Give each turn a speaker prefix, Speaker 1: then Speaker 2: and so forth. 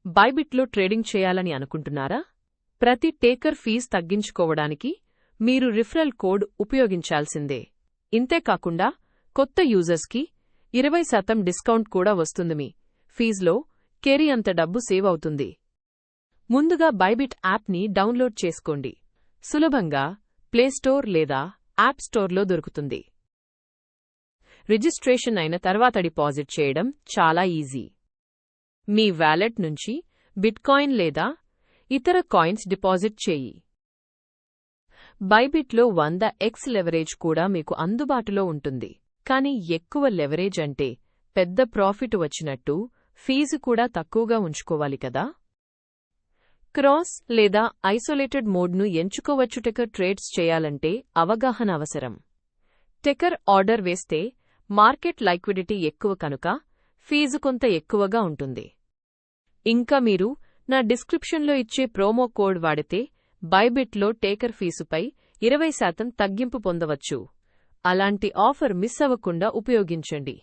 Speaker 1: బైబిట్లో trading చేయాలని అనుకుంటున్నారా? ప్రతి టేకర్ ఫీజు తగ్గించుకోవడానికి మీరు రిఫరల్ కోడ్ ఉపయోగించాల్సిందే. ఇంతేకాకుండా కొత్త యూజర్స్కి 20% డిస్కౌంట్ కూడా వస్తుంది. మీ ఫీజులో కేరీ అంత డబ్బు సేవ్ అవుతుంది. ముందుగా బైబిట్ యాప్ని డౌన్లోడ్ చేసుకోండి. సులభంగా ప్లేస్టోర్ లేదా యాప్ స్టోర్లో దొరుకుతుంది. రిజిస్ట్రేషన్ అయిన తర్వాత డిపాజిట్ చేయడం చాలా ఈజీ. మీ వాలెట్ నుంచి బిట్కాయిన్ లేదా ఇతర కాయిన్స్ డిపాజిట్ చేయి. బైబిట్లో 100x లెవరేజ్ కూడా మీకు అందుబాటులో ఉంటుంది. కానీ ఎక్కువ లెవరేజ్ అంటే పెద్ద ప్రాఫిట్ వచ్చినట్టు ఫీజు కూడా తక్కువగా ఉంచుకోవాలి కదా. క్రాస్ లేదా ఐసోలేటెడ్ మోడ్ను ఎంచుకోవచ్చు. టెకర్ ట్రేడ్స్ చేయాలంటే అవగాహన అవసరం. టెకర్ ఆర్డర్ వేస్తే మార్కెట్ లైక్విడిటీ ఎక్కువ కనుక ఫీజు కొంత ఎక్కువగా ఉంటుంది. ఇంకా మీరు నా డిస్క్రిప్షన్లో ఇచ్చే ప్రోమో కోడ్ వాడితే బైబిట్లో టేకర్ ఫీజుపై 20% తగ్గింపు పొందవచ్చు. అలాంటి ఆఫర్ మిస్ అవ్వకుండా ఉపయోగించండి.